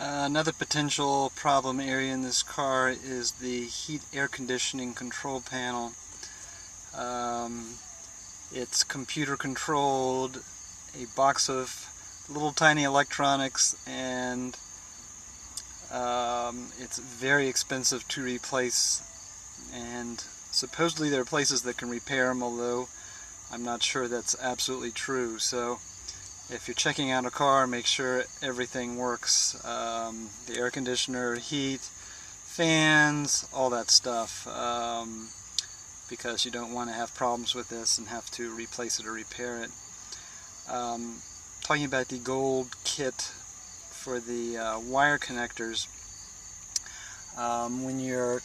Another potential problem area in this car is the heat air conditioning control panel. It's computer controlled, a box of little tiny electronics, and it's very expensive to replace, and supposedly there are places that can repair them, although I'm not sure that's absolutely true. So if you're checking out a car, make sure everything works. The air conditioner, heat, fans, all that stuff, because you don't want to have problems with this and have to replace it or repair it. Talking about the gold kit for the wire connectors, when you're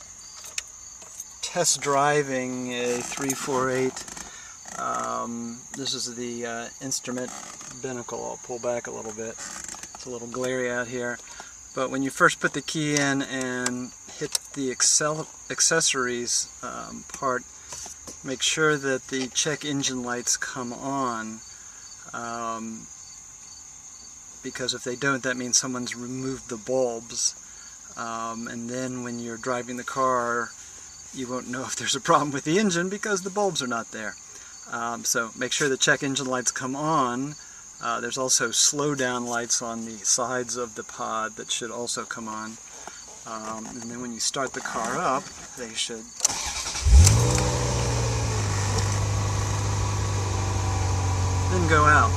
test driving a 348, this is the instrument binnacle. I'll pull back a little bit. It's a little glary out here. But when you first put the key in and hit the accessories part, make sure that the check engine lights come on, because if they don't, that means someone's removed the bulbs, and then when you're driving the car you won't know if there's a problem with the engine because the bulbs are not there. So make sure the check engine lights come on. There's also slow down lights on the sides of the pod that should also come on. And then when you start the car up, they should then go out.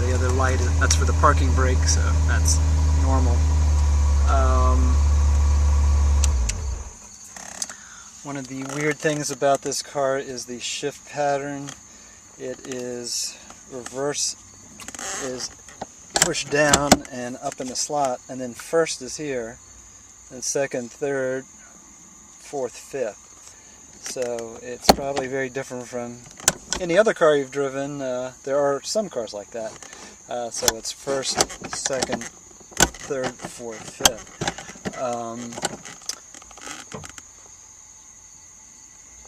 The other light, that's for the parking brake, so that's normal. One of the weird things about this car is the shift pattern. It is reverse is pushed down and up in the slot, and then first is here, and second, third, fourth, fifth. So it's probably very different from any other car you've driven. There are some cars like that. So it's first, second, third, fourth, fifth.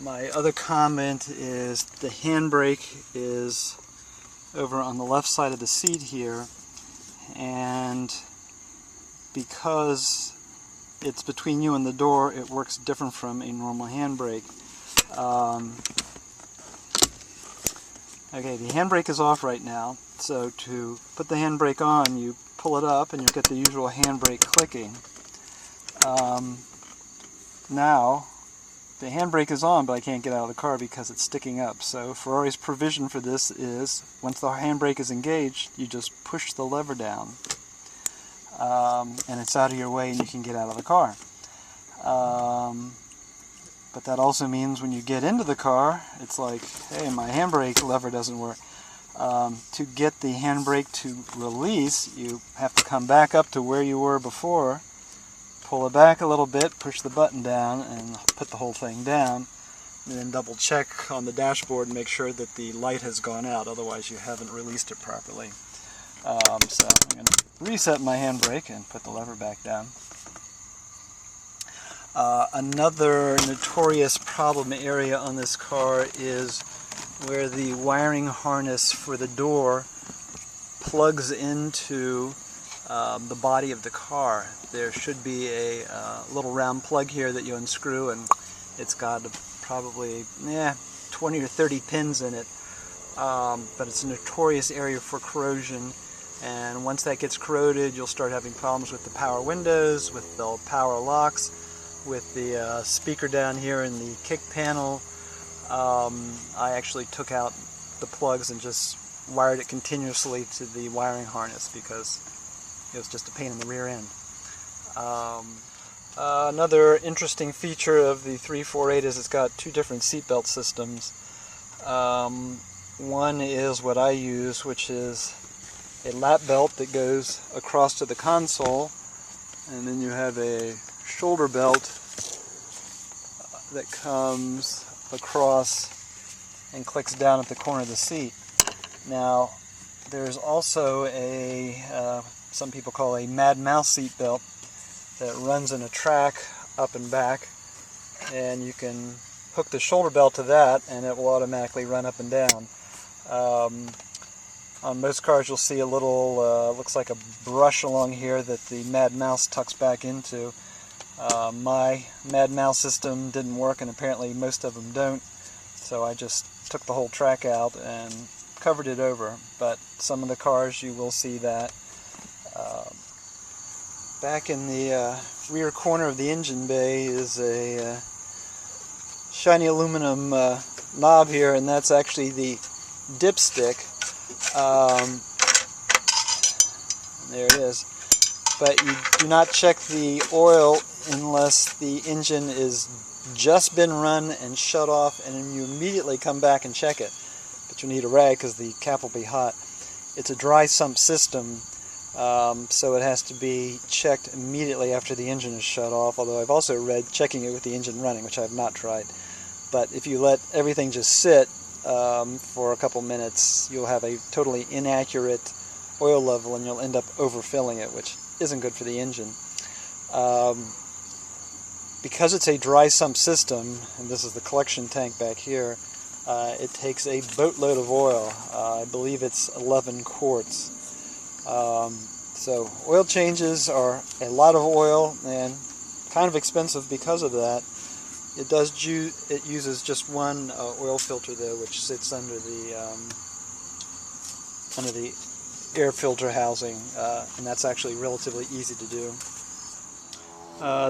My other comment is the handbrake is over on the left side of the seat here, and because it's between you and the door, it works different from a normal handbrake. Okay, the handbrake is off right now, so to put the handbrake on, you pull it up and you get the usual handbrake clicking. Now the handbrake is on, but I can't get out of the car because it's sticking up. So Ferrari's provision for this is, once the handbrake is engaged, you just push the lever down, and it's out of your way and you can get out of the car. But that also means when you get into the car, it's like, hey, my handbrake lever doesn't work. To get the handbrake to release, you have to come back up to where you were before, pull it back a little bit, push the button down, and put the whole thing down, and then double check on the dashboard and make sure that the light has gone out, otherwise you haven't released it properly. So I'm going to reset my handbrake and put the lever back down. Another notorious problem area on this car is where the wiring harness for the door plugs into the body of the car. There should be a little round plug here that you unscrew, and it's got probably 20 or 30 pins in it. But it's a notorious area for corrosion, and once that gets corroded, you'll start having problems with the power windows, with the power locks, with the speaker down here in the kick panel. I actually took out the plugs and just wired it continuously to the wiring harness because it was just a pain in the rear end. Another interesting feature of the 348 is it's got two different seatbelt systems. One is what I use, which is a lap belt that goes across to the console, and then you have a shoulder belt that comes across and clicks down at the corner of the seat. Now, there's also a, some people call a Mad Mouse seat belt that runs in a track up and back, and you can hook the shoulder belt to that and it will automatically run up and down. On most cars you'll see a little, looks like a brush along here that the Mad Mouse tucks back into. My Mad Mouse system didn't work, and apparently most of them don't, so I just took the whole track out and covered it over. But some of the cars you will see that. Back in the rear corner of the engine bay is a shiny aluminum knob here, and that's actually the dipstick. There it is. But you do not check the oil unless the engine is just been run and shut off, and then you immediately come back and check it. But you need a rag because the cap will be hot. It's a dry sump system, so it has to be checked immediately after the engine is shut off, although I've also read checking it with the engine running, which I have not tried. But if you let everything just sit for a couple minutes, you'll have a totally inaccurate oil level, and you'll end up overfilling it, which isn't good for the engine. Because it's a dry sump system, and this is the collection tank back here, it takes a boatload of oil. I believe it's 11 quarts. So oil changes are a lot of oil and kind of expensive because of that. It uses just one oil filter though, which sits under the air filter housing, and that's actually relatively easy to do.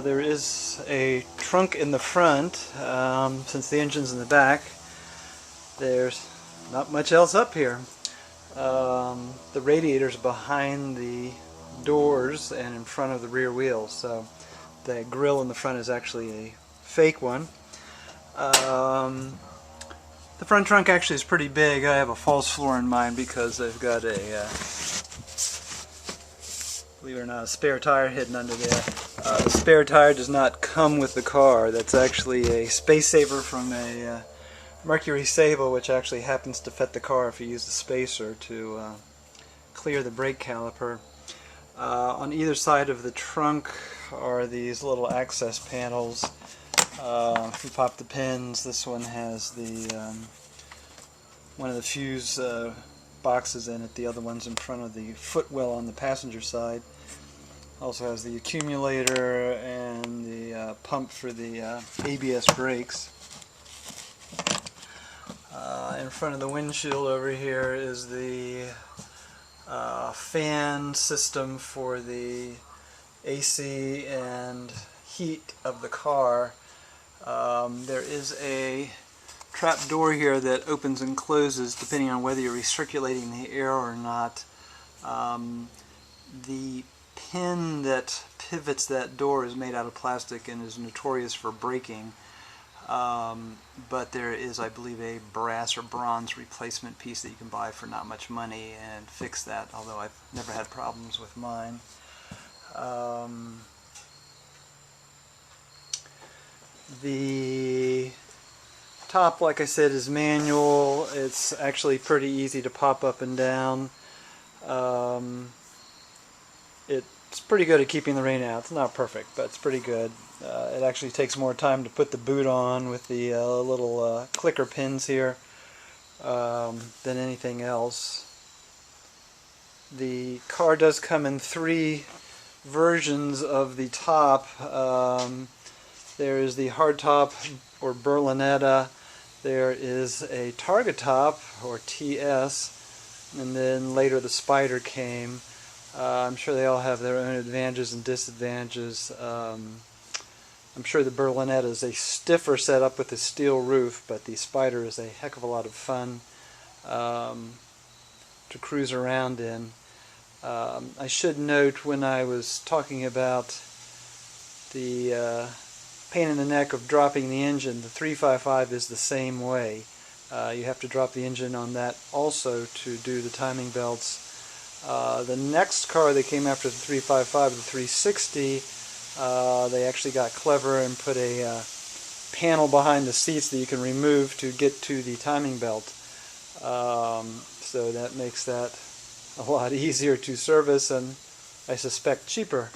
There is a trunk in the front. Since the engine's in the back, there's not much else up here. The radiator's behind the doors and in front of the rear wheels, so the grill in the front is actually a fake one. The front trunk actually is pretty big. I have a false floor in mine because I've got a, believe it or not, a spare tire hidden under there. The spare tire does not come with the car. That's actually a space saver from a Mercury Sable, which actually happens to fit the car if you use the spacer to clear the brake caliper. On either side of the trunk are these little access panels. If you pop the pins, this one has the one of the fuse boxes in it. The other one's in front of the footwell on the passenger side. Also has the accumulator and the pump for the ABS brakes. In front of the windshield over here is the fan system for the AC and heat of the car. There is a trap door here that opens and closes depending on whether you're recirculating the air or not. The pin that pivots that door is made out of plastic and is notorious for breaking. But there is, I believe, a brass or bronze replacement piece that you can buy for not much money and fix that, although I've never had problems with mine. The top, like I said, is manual. It's actually pretty easy to pop up and down. It's pretty good at keeping the rain out. It's not perfect, but it's pretty good. It actually takes more time to put the boot on with the little clicker pins here than anything else. The car does come in 3 versions of the top. There is the hardtop or Berlinetta. There is a Targa top or TS, and then later the Spider came. I'm sure they all have their own advantages and disadvantages. I'm sure the Berlinetta is a stiffer setup with a steel roof, but the Spider is a heck of a lot of fun to cruise around in. I should note, when I was talking about the pain in the neck of dropping the engine, the 355 is the same way. You have to drop the engine on that also to do the timing belts. The next car that came after the 355, the 360, they actually got clever and put a panel behind the seats that you can remove to get to the timing belt. So that makes that a lot easier to service and, I suspect, cheaper.